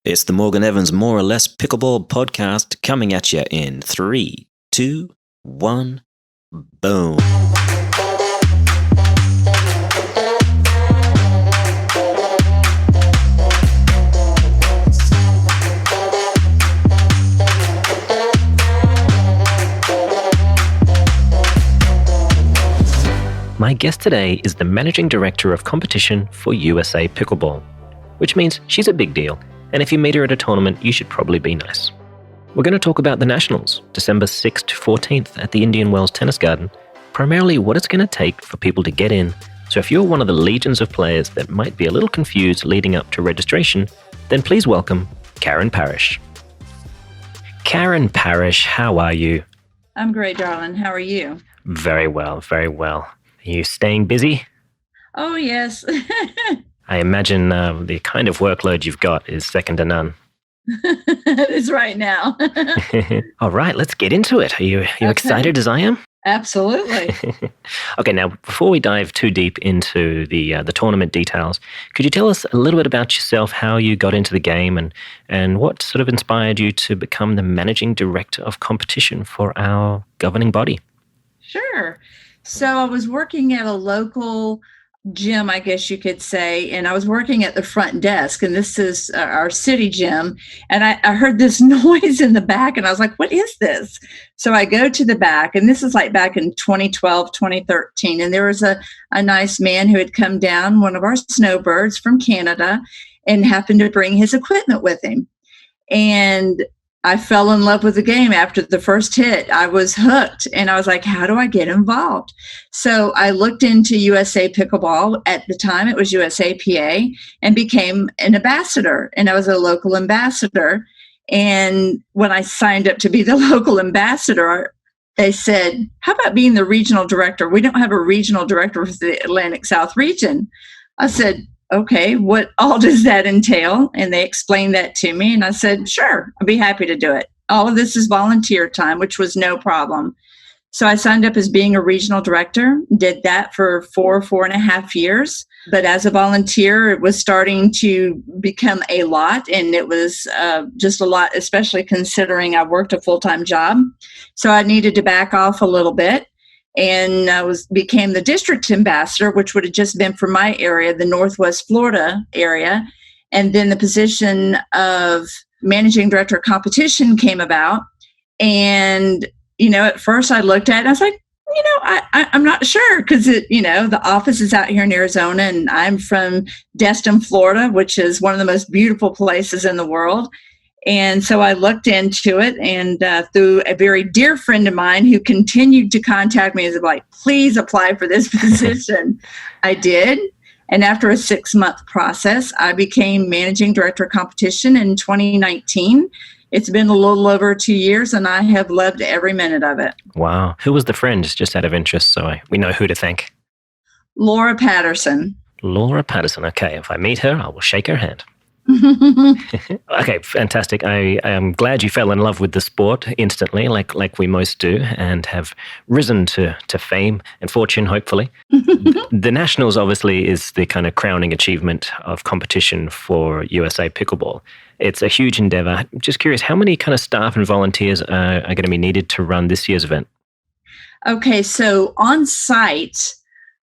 It's the Morgan Evans More or Less Pickleball podcast coming at you in 3, 2, 1, boom. My guest today is the Managing Director of Competition for USA Pickleball, which means she's a big deal, and if you meet her at a tournament, you should probably be nice. We're going to talk about the Nationals, December 6th to 14th at the Indian Wells Tennis Garden, primarily what it's going to take for people to get in. So if you're one of the legions of players that might be a little confused leading up to registration, then please welcome Karen Parrish. Karen Parrish, how are you? I'm great, darling. How are you? Very well, very well. Are you staying busy? Oh, yes. I imagine the kind of workload you've got is second to none. It is right now. All right, let's get into it. Are you excited as I am? Absolutely. Okay, now before we dive too deep into the tournament details, could you tell us a little bit about yourself, how you got into the game, and what sort of inspired you to become the Managing Director of Competition for our governing body? Sure. So I was working at a local gym, I guess you could say, and I was working at the front desk, and this is our city gym, and I heard this noise in the back, and I was like, what is this? So I go to the back, and this is like back in 2012, 2013, and there was a nice man who had come down, one of our snowbirds from Canada, and happened to bring his equipment with him. And I fell in love with the game after the first hit. I was hooked, and I was like, how do I get involved? So I looked into USA Pickleball. At the time, it was USA PA, and became an ambassador, and I was a local ambassador. And when I signed up to be the local ambassador, they said, how about being the regional director? We don't have a regional director for the Atlantic South region. I said, okay, what all does that entail? And they explained that to me. And I said, sure, I'd be happy to do it. All of this is volunteer time, which was no problem. So I signed up as being a regional director, did that for 4.5 years. But as a volunteer, it was starting to become a lot. And it was just a lot, especially considering I worked a full-time job. So I needed to back off a little bit. And I became the district ambassador, which would have just been for my area, the Northwest Florida area. And then the position of managing director of competition came about. And, at first I looked at it and I was like, I'm not sure because, the office is out here in Arizona and I'm from Destin, Florida, which is one of the most beautiful places in the world. And so I looked into it, and through a very dear friend of mine who continued to contact me, as like, please apply for this position. I did. And after a 6-month process, I became managing director of competition in 2019. It's been a little over 2 years, and I have loved every minute of it. Wow. Who was the friend, just out of interest, so we know who to thank? Laura Patterson. Laura Patterson. Okay, if I meet her, I will shake her hand. Okay, fantastic. I am glad you fell in love with the sport instantly, like we most do, and have risen to fame and fortune, hopefully. The Nationals obviously is the kind of crowning achievement of competition for USA Pickleball. It's a huge endeavor. Just curious, how many kind of staff and volunteers are going to be needed to run this year's event? Okay, so on site,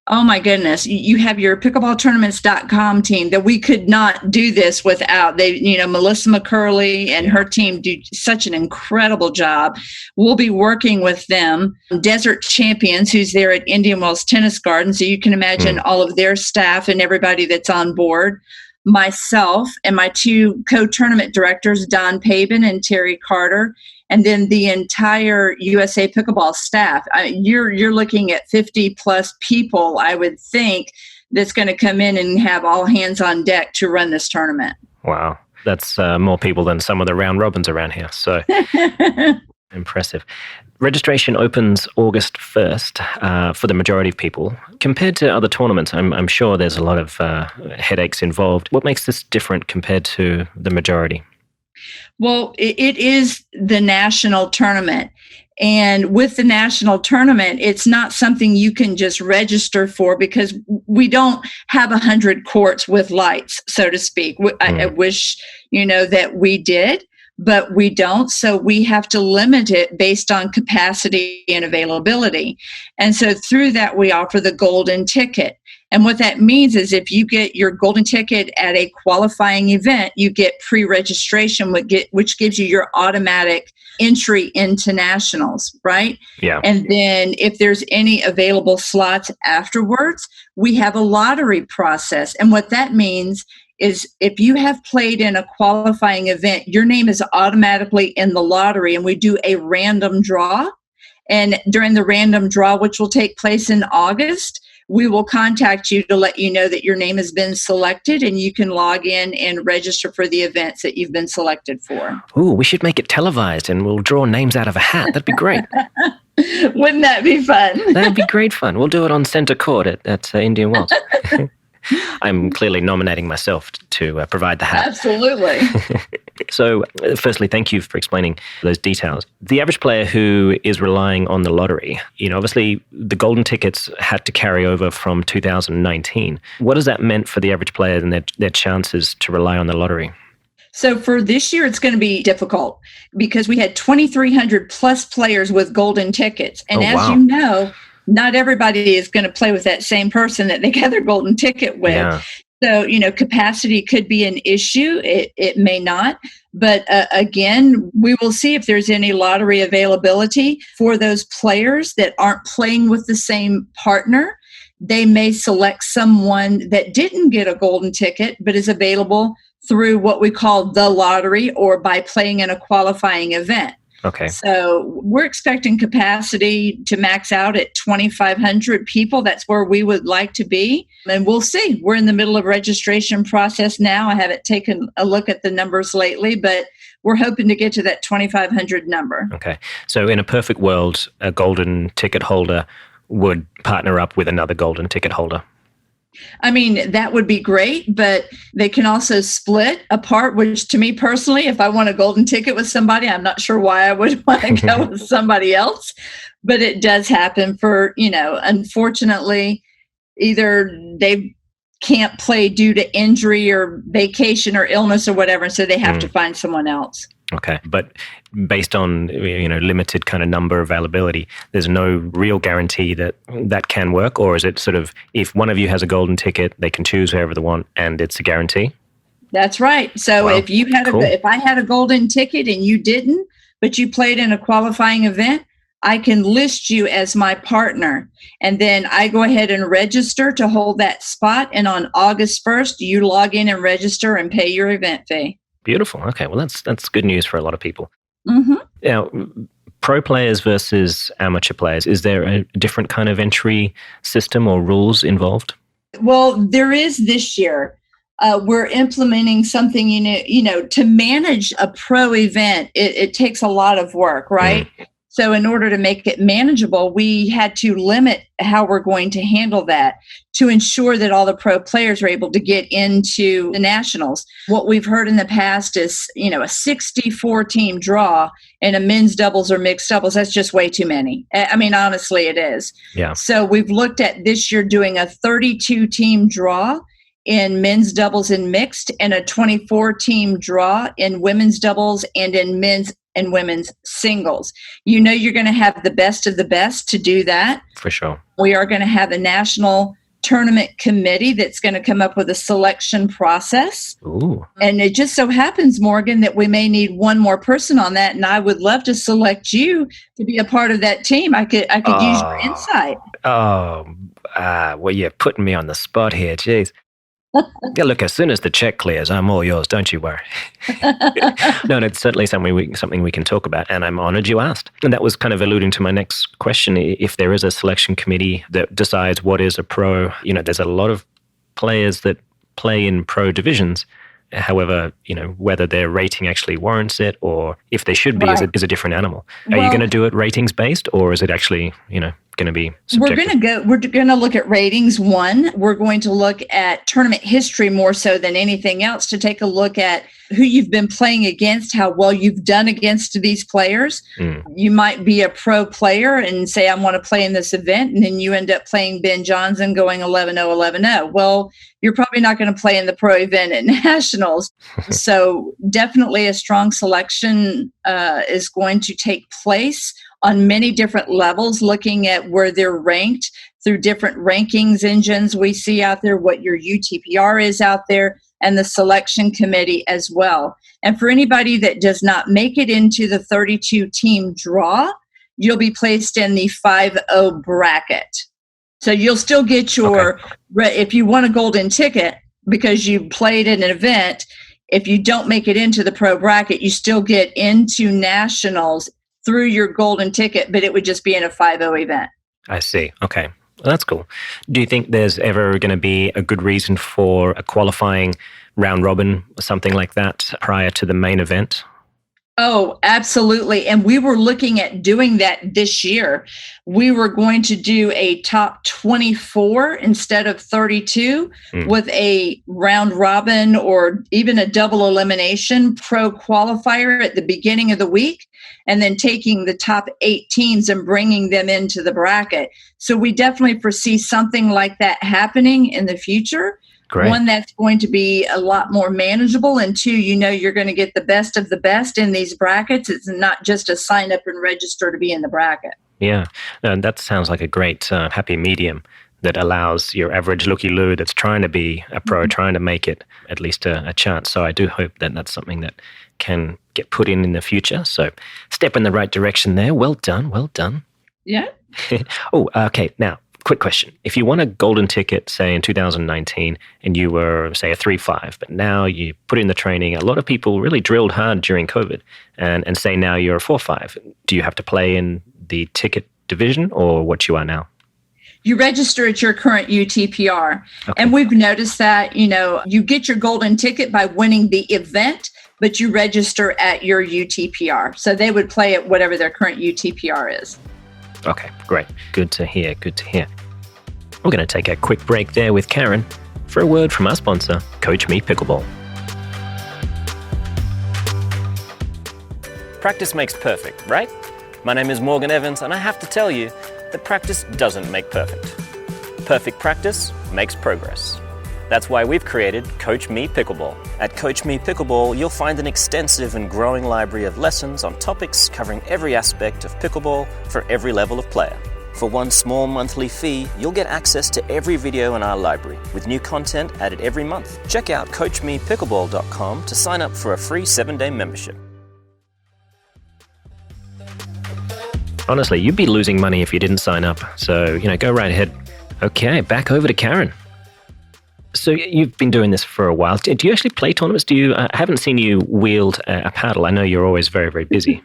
oh my goodness, you have your pickleballtournaments.com team that we could not do this without. Melissa McCurley and her team do such an incredible job. We'll be working with them. Desert Champions, who's there at Indian Wells Tennis Garden. So you can imagine all of their staff and everybody that's on board. Myself and my 2 co-tournament directors, Don Pabin and Terry Carter, and then the entire USA Pickleball staff. You're looking at 50 plus people, I would think, that's going to come in and have all hands on deck to run this tournament. Wow. That's more people than some of the round robins around here. So impressive. Registration opens August 1st for the majority of people. Compared to other tournaments, I'm sure there's a lot of headaches involved. What makes this different compared to the majority? Well, it is the national tournament. And with the national tournament, it's not something you can just register for because we don't have 100 courts with lights, so to speak. I wish, that we did, but we don't. So we have to limit it based on capacity and availability. And so through that, we offer the golden ticket. And what that means is if you get your golden ticket at a qualifying event, you get pre-registration, which gives you your automatic entry into nationals, right? Yeah. And then if there's any available slots afterwards, we have a lottery process. And what that means is if you have played in a qualifying event, your name is automatically in the lottery, and we do a random draw. And during the random draw, which will take place in August, we will contact you to let you know that your name has been selected, and you can log in and register for the events that you've been selected for. Ooh, we should make it televised and we'll draw names out of a hat. That'd be great. Wouldn't that be fun? That'd be great fun. We'll do it on Centre Court at Indian Wells. I'm clearly nominating myself to provide the hat. Absolutely. So, firstly, thank you for explaining those details. The average player who is relying on the lottery, obviously the golden tickets had to carry over from 2019. What has that meant for the average player and their chances to rely on the lottery? So for this year, it's going to be difficult because we had 2,300 plus players with golden tickets. And wow. You know, not everybody is going to play with that same person that they got their golden ticket with. Yeah. So, capacity could be an issue. It may not. But again, we will see if there's any lottery availability for those players that aren't playing with the same partner. They may select someone that didn't get a golden ticket, but is available through what we call the lottery or by playing in a qualifying event. Okay. So we're expecting capacity to max out at 2,500 people. That's where we would like to be. And we'll see. We're in the middle of registration process now. I haven't taken a look at the numbers lately, but we're hoping to get to that 2,500 number. Okay. So in a perfect world, a golden ticket holder would partner up with another golden ticket holder. I mean, that would be great, but they can also split apart, which to me personally, if I want a golden ticket with somebody, I'm not sure why I would want to go with somebody else, but it does happen for, unfortunately, either they can't play due to injury or vacation or illness or whatever, so they have to find someone else. Okay. But based on, limited kind of number availability, there's no real guarantee that can work? Or is it sort of, if one of you has a golden ticket, they can choose whoever they want and it's a guarantee? That's right. So if you had if I had a golden ticket and you didn't, but you played in a qualifying event, I can list you as my partner. And then I go ahead and register to hold that spot. And on August 1st, you log in and register and pay your event fee. Beautiful. Okay. Well, that's good news for a lot of people. Mm-hmm. Now, pro players versus amateur players, is there a different kind of entry system or rules involved? Well, there is this year. We're implementing something, to manage a pro event, it takes a lot of work, right? So in order to make it manageable, we had to limit how we're going to handle that to ensure that all the pro players are able to get into the nationals. What we've heard in the past is, a 64-team draw in a men's doubles or mixed doubles. That's just way too many. I mean, honestly, it is. Yeah. So we've looked at this year doing a 32-team draw in men's doubles and mixed, and a 24-team draw in women's doubles and in men's and women's singles. You're going to have the best of the best to do that. For sure. We are going to have a national tournament committee that's going to come up with a selection process. Ooh. And it just so happens, Morgan, that we may need one more person on that. And I would love to select you to be a part of that team. I could use your insight. Well, you're putting me on the spot here. Jeez. Yeah, look, as soon as the check clears, I'm all yours. Don't you worry. No, it's certainly something we can talk about, and I'm honored you asked. And that was kind of alluding to my next question. If there is a selection committee that decides what is a pro, there's a lot of players that play in pro divisions. However, whether their rating actually warrants it or if they should be is a different animal. Are you going to do it ratings based, or is it actually, going to be subjective? We're going to look at ratings. One, we're going to look at tournament history more so than anything else to take a look at who you've been playing against, how well you've done against these players. You might be a pro player and say, I want to play in this event. And then you end up playing Ben Johnson going 11-0, 11-0. Well, you're probably not going to play in the pro event at nationals. So definitely a strong selection is going to take place on many different levels, looking at where they're ranked through different rankings engines we see out there, what your UTPR is out there, and the selection committee as well. And for anybody that does not make it into the 32 team draw, you'll be placed in the 5-0 bracket. So you'll still get your, if you want a golden ticket because you played in an event, if you don't make it into the pro bracket, you still get into nationals through your golden ticket, but it would just be in a 5-0 event. I see. Okay. Well, that's cool. Do you think there's ever going to be a good reason for a qualifying round robin or something like that prior to the main event? Oh, absolutely. And we were looking at doing that this year. We were going to do a top 24 instead of 32 with a round robin or even a double elimination pro qualifier at the beginning of the week, and then taking the top 8 teams and bringing them into the bracket. So we definitely foresee something like that happening in the future. Great. One that's going to be a lot more manageable, and two, you're going to get the best of the best in these brackets. It's not just a sign up and register to be in the bracket. Yeah, that sounds like a great happy medium that allows your average looky-loo that's trying to be a pro, trying to make it at least a chance. So I do hope that that's something that can get put in the future. So step in the right direction there. Well done, well done. Yeah. Oh, okay. Now, quick question. If you won a golden ticket, say in 2019, and you were, say, a 3-5, but now you put in the training, a lot of people really drilled hard during COVID, and say now you're a 4-5. Do you have to play in the ticket division or what you are now? You register at your current UTPR. Okay. And we've noticed that, you get your golden ticket by winning the event, but you register at your UTPR. So they would play at whatever their current UTPR is. Okay, great. Good to hear, good to hear. We're going to take a quick break there with Karen for a word from our sponsor, Coach Me Pickleball. Practice makes perfect, right? My name is Morgan Evans, and I have to tell you that practice doesn't make perfect. Perfect practice makes progress. That's why we've created Coach Me Pickleball. At Coach Me Pickleball, you'll find an extensive and growing library of lessons on topics covering every aspect of pickleball for every level of player. For one small monthly fee, you'll get access to every video in our library, with new content added every month. Check out CoachMePickleball.com to sign up for a free 7-day membership. Honestly, you'd be losing money if you didn't sign up. So, go right ahead. Okay, back over to Karen. So you've been doing this for a while. Do you actually play tournaments? I haven't seen you wield a paddle. I know you're always very, very busy.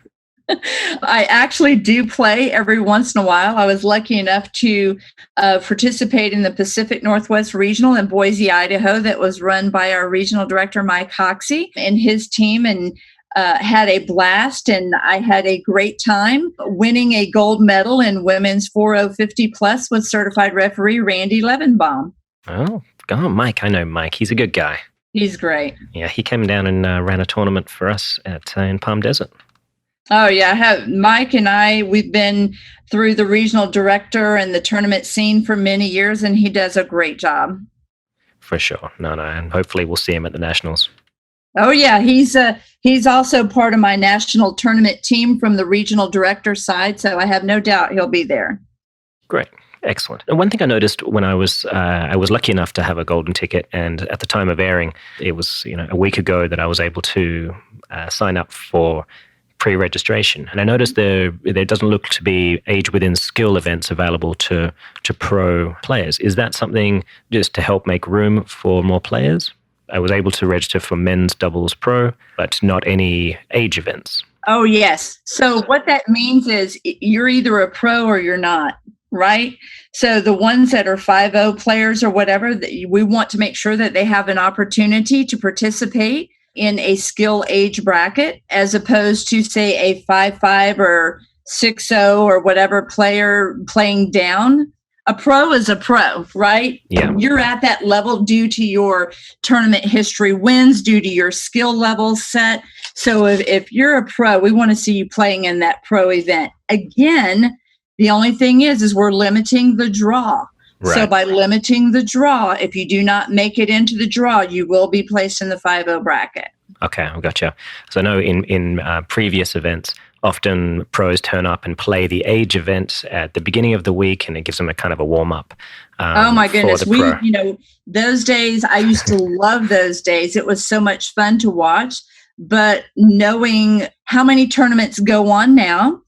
I actually do play every once in a while. I was lucky enough to participate in the Pacific Northwest Regional in Boise, Idaho, that was run by our regional director, Mike Hoxie, and his team, and had a blast. And I had a great time winning a gold medal in women's 4:50 plus with certified referee Randy Levenbaum. Oh, Mike. I know Mike. He's a good guy. He's great. Yeah, he came down and ran a tournament for us in Palm Desert. Oh, yeah. Mike and we've been through the regional director and the tournament scene for many years, and he does a great job. For sure. No, and hopefully we'll see him at the Nationals. Oh, yeah. He's also part of my national tournament team from the regional director side, so I have no doubt he'll be there. Great. Excellent. And one thing I noticed when I was lucky enough to have a golden ticket, and at the time of airing, it was a week ago that I was able to sign up for pre-registration. And I noticed there doesn't look to be age within skill events available to pro players. Is that something just to help make room for more players? I was able to register for men's doubles pro, but not any age events. Oh, yes. So what that means is you're either a pro or you're not. Right? So the ones that are 5-0 players or whatever, we want to make sure that they have an opportunity to participate in a skill age bracket, as opposed to, say, a 5-5 or 6-0 or whatever player playing down. A pro is a pro, right? Yeah. You're at that level due to your tournament history wins, due to your skill level set. So if you're a pro, we want to see you playing in that pro event. Again, the only thing is we're limiting the draw. Right. So by limiting the draw, if you do not make it into the draw, you will be placed in the 5-0 bracket. Okay, I gotcha. So I know in previous events, often pros turn up and play the age event at the beginning of the week, and it gives them a kind of a warm up. Oh my goodness. Those days, I used to love those days. It was so much fun to watch, but knowing how many tournaments go on now,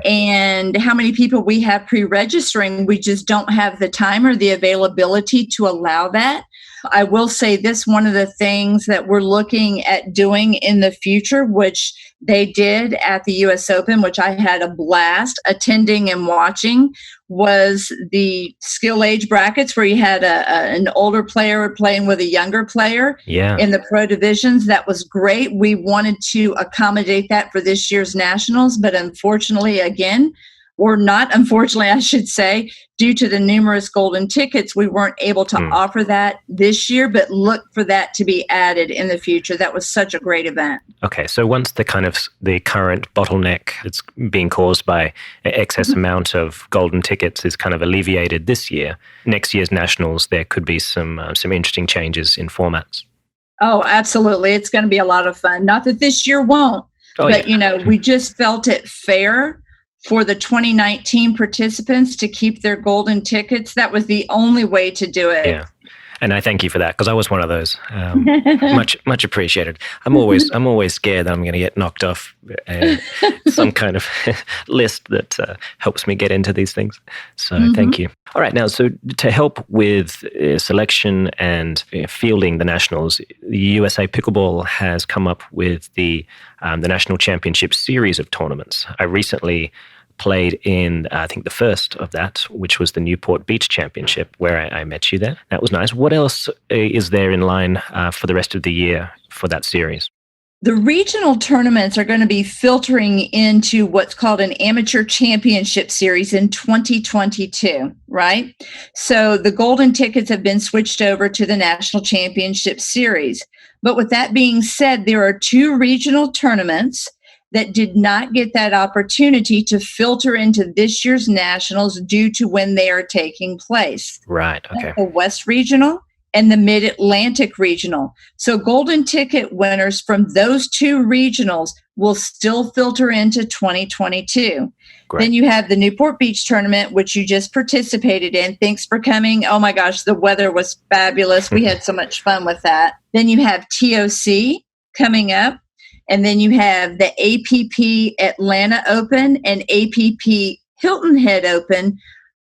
and how many people we have pre-registering, we just don't have the time or the availability to allow that. I will say this, one of the things that we're looking at doing in the future, which they did at the US Open, which I had a blast attending and watching, was the skill age brackets where you had an older player playing with a younger player in the pro divisions. That was great. We wanted to accommodate that for this year's nationals, but unfortunately, again, or not unfortunately, I should say, due to the numerous golden tickets, we weren't able to offer that this year, but look for that to be added in the future. That was such a great event. Okay, so once the current bottleneck that's being caused by excess amount of golden tickets is kind of alleviated this year, next year's nationals, there could be some interesting changes in formats. Oh, absolutely. It's going to be a lot of fun. Not that this year won't, but we just felt it fair for the 2019 participants to keep their golden tickets. That was the only way to do it. Yeah. And I thank you for that, because I was one of those. Much appreciated. I'm always scared that I'm going to get knocked off some kind of list that helps me get into these things. So thank you. All right, now, so to help with selection and fielding the nationals, the USA Pickleball has come up with the National Championship series of tournaments. I recently played in, I think, the first of that, which was the Newport Beach Championship, where I met you there. That was nice. What else is there in line for the rest of the year for that series? The regional tournaments are going to be filtering into what's called an amateur championship series in 2022, right? So the golden tickets have been switched over to the national championship series. But with that being said, there are 2 regional tournaments that did not get that opportunity to filter into this year's nationals due to when they are taking place. Right, okay. The West Regional and the Mid-Atlantic Regional. So golden ticket winners from those 2 regionals will still filter into 2022. Great. Then you have the Newport Beach tournament, which you just participated in. Thanks for coming. Oh my gosh, the weather was fabulous. We had so much fun with that. Then you have TOC coming up. And then you have the APP Atlanta Open and APP Hilton Head Open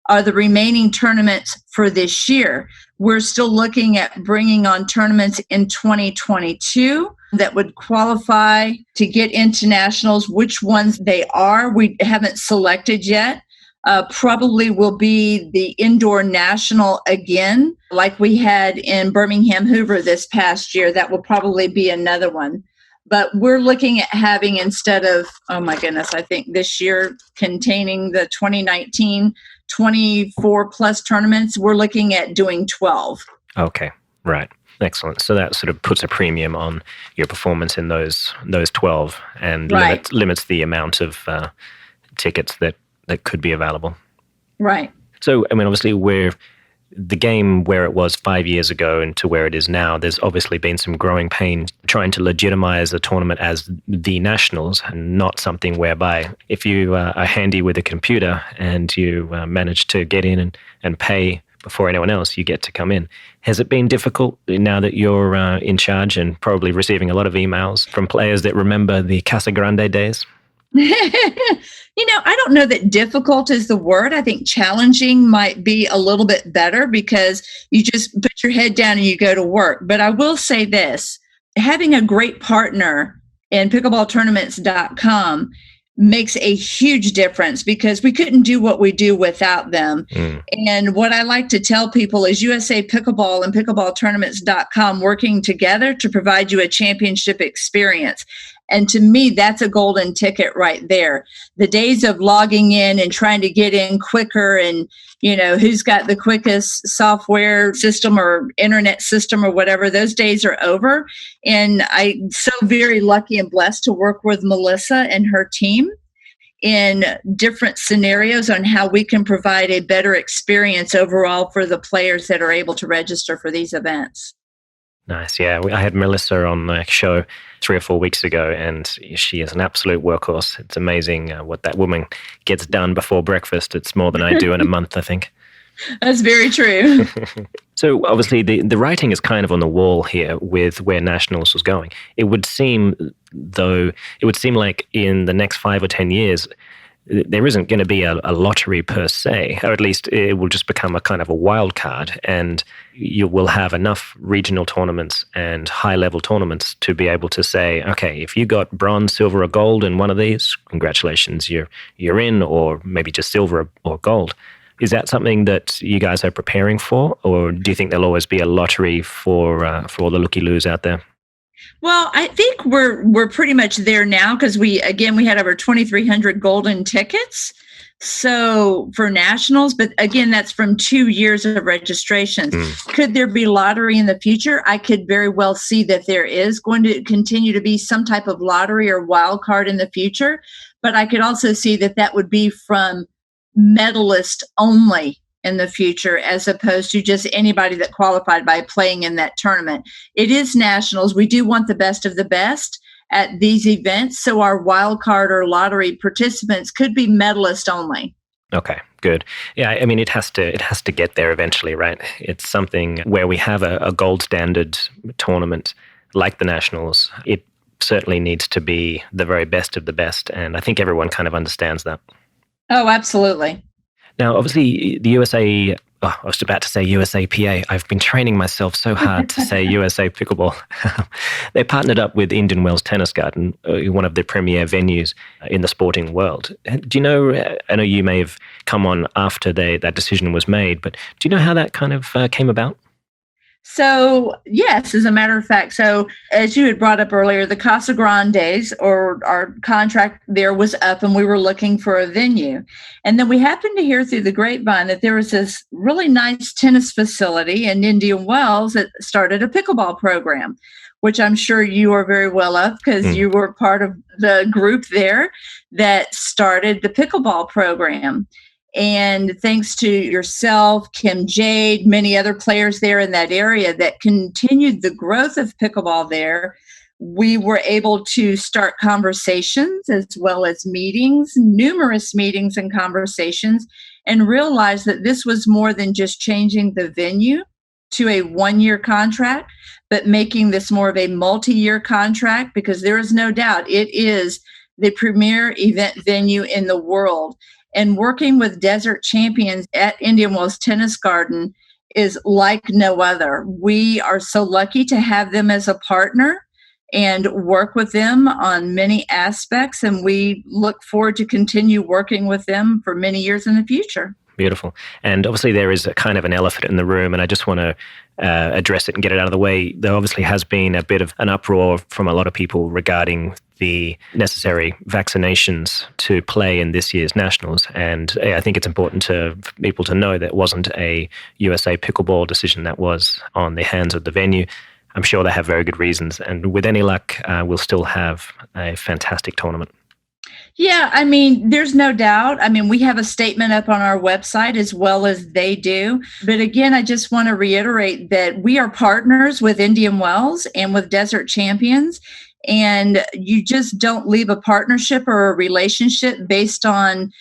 are the remaining tournaments for this year. We're still looking at bringing on tournaments in 2022 that would qualify to get into nationals. Which ones they are, we haven't selected yet. Probably will be the indoor national again, like we had in Birmingham Hoover this past year. That will probably be another one. But we're looking at having, instead of, oh my goodness, I think this year containing the 2019 24 plus tournaments, we're looking at doing 12. Okay, right. Excellent. So that sort of puts a premium on your performance in those 12 and limits the amount of tickets that could be available. Right. So, I mean, obviously the game where it was 5 years ago and to where it is now, there's obviously been some growing pain trying to legitimize a tournament as the nationals and not something whereby if you are handy with a computer and you manage to get in and pay before anyone else, you get to come in. Has it been difficult now that you're in charge and probably receiving a lot of emails from players that remember the Casa Grande days? I don't know that difficult is the word. I think challenging might be a little bit better because you just put your head down and you go to work. But I will say this, having a great partner in pickleballtournaments.com makes a huge difference because we couldn't do what we do without them. And what I like to tell people is USA Pickleball and pickleballtournaments.com working together to provide you a championship experience. And to me, that's a golden ticket right there. The days of logging in and trying to get in quicker and, who's got the quickest software system or internet system or whatever, those days are over. And I'm so very lucky and blessed to work with Melissa and her team in different scenarios on how we can provide a better experience overall for the players that are able to register for these events. Nice. Yeah, I had Melissa on the show 3 or 4 weeks ago, and she is an absolute workhorse. It's amazing what that woman gets done before breakfast. It's more than I do in a month, I think. That's very true. So obviously the writing is kind of on the wall here with where Nationals was going. It would seem like in the next 5 or 10 years, there isn't going to be a lottery per se, or at least it will just become a kind of a wild card, and you will have enough regional tournaments and high-level tournaments to be able to say, okay, if you got bronze, silver, or gold in one of these, congratulations, you're in, or maybe just silver or gold. Is that something that you guys are preparing for, or do you think there'll always be a lottery for all the looky-loos out there? Well, I think we're pretty much there now because we had over 2,300 golden tickets. So for nationals, but again, that's from 2 years of registrations. Could there be lottery in the future? I could very well see that there is going to continue to be some type of lottery or wild card in the future. But I could also see that would be from medalist only in the future, as opposed to just anybody that qualified by playing in that tournament. It is nationals. We do want the best of the best at these events. So our wild card or lottery participants could be medalist only. Okay, good. Yeah, I mean, it has to get there eventually, right? It's something where we have a gold standard tournament like the Nationals. It certainly needs to be the very best of the best. And I think everyone kind of understands that. Oh, absolutely. Now, obviously, the USA, I was about to say USAPA. I've been training myself so hard to say USA Pickleball. They partnered up with Indian Wells Tennis Garden, one of the premier venues in the sporting world. Do you know, I know you may have come on after that decision was made, but do you know how that kind of came about? So, yes, as a matter of fact, so as you had brought up earlier, the Casa Grandes, or our contract there, was up and we were looking for a venue. And then we happened to hear through the grapevine that there was this really nice tennis facility in Indian Wells that started a pickleball program, which I'm sure you are very well of because you were part of the group there that started the pickleball program. And thanks to yourself, Kim Jade, many other players there in that area that continued the growth of pickleball there, we were able to start conversations as well as meetings, numerous meetings and conversations, and realize that this was more than just changing the venue to a 1-year contract, but making this more of a multi-year contract, because there is no doubt it is the premier event venue in the world. And working with Desert Champions at Indian Wells Tennis Garden is like no other. We are so lucky to have them as a partner and work with them on many aspects. And we look forward to continue working with them for many years in the future. Beautiful. And obviously there is a kind of an elephant in the room, and I just want to address it and get it out of the way. There obviously has been a bit of an uproar from a lot of people regarding the necessary vaccinations to play in this year's Nationals. And I think it's important for people to know that it wasn't a USA Pickleball decision that was on the hands of the venue. I'm sure they have very good reasons. And with any luck, we'll still have a fantastic tournament. Yeah, I mean, there's no doubt. I mean, we have a statement up on our website as well as they do. But again, I just want to reiterate that we are partners with Indian Wells and with Desert Champions. And you just don't leave a partnership or a relationship based on,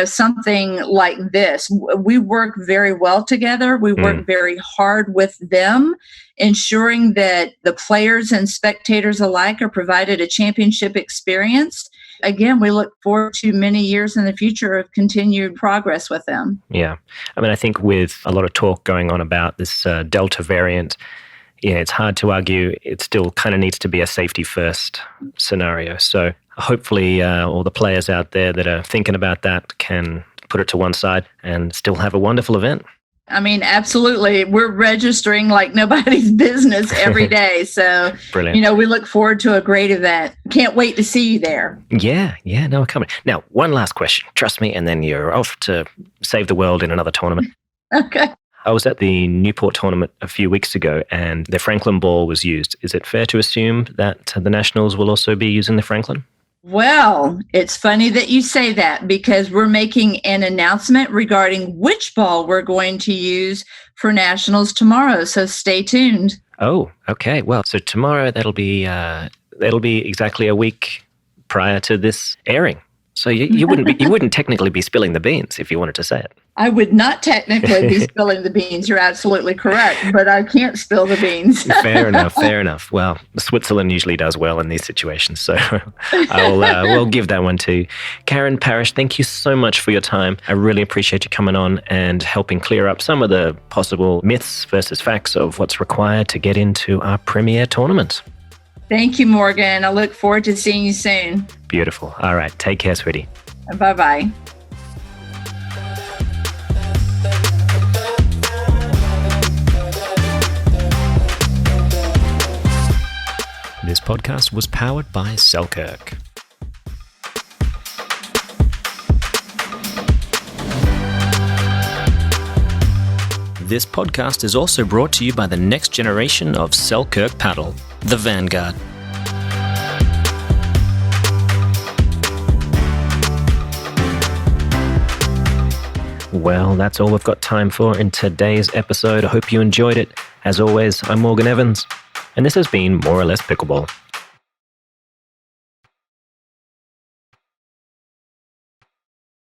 something like this. We work very well together. We work very hard with them, ensuring that the players and spectators alike are provided a championship experience. Again, we look forward to many years in the future of continued progress with them. Yeah. I mean, I think with a lot of talk going on about this Delta variant, it's hard to argue. It still kind of needs to be a safety first scenario. So hopefully all the players out there that are thinking about that can put it to one side and still have a wonderful event. I mean, absolutely. We're registering like nobody's business every day. So, Brilliant. we look forward to a great event. Can't wait to see you there. Yeah, no, we're coming. Now, one last question. Trust me, and then you're off to save the world in another tournament. Okay. I was at the Newport tournament a few weeks ago, and the Franklin ball was used. Is it fair to assume that the Nationals will also be using the Franklin? Well, it's funny that you say that because we're making an announcement regarding which ball we're going to use for Nationals tomorrow. So stay tuned. Oh, okay. Well, so tomorrow that'll be exactly a week prior to this airing. So you wouldn't technically be spilling the beans if you wanted to say it. I would not technically be spilling the beans. You're absolutely correct, but I can't spill the beans. Fair enough. Well, Switzerland usually does well in these situations, so we'll give that one to Karen Parrish. Thank you so much for your time. I really appreciate you coming on and helping clear up some of the possible myths versus facts of what's required to get into our premier tournament. Thank you, Morgan. I look forward to seeing you soon. Beautiful. All right. Take care, sweetie. Bye-bye. This podcast was powered by Selkirk. This podcast is also brought to you by the next generation of Selkirk paddle, the Vanguard. Well, that's all we've got time for in today's episode. I hope you enjoyed it. As always, I'm Morgan Evans, and this has been More or Less Pickleball.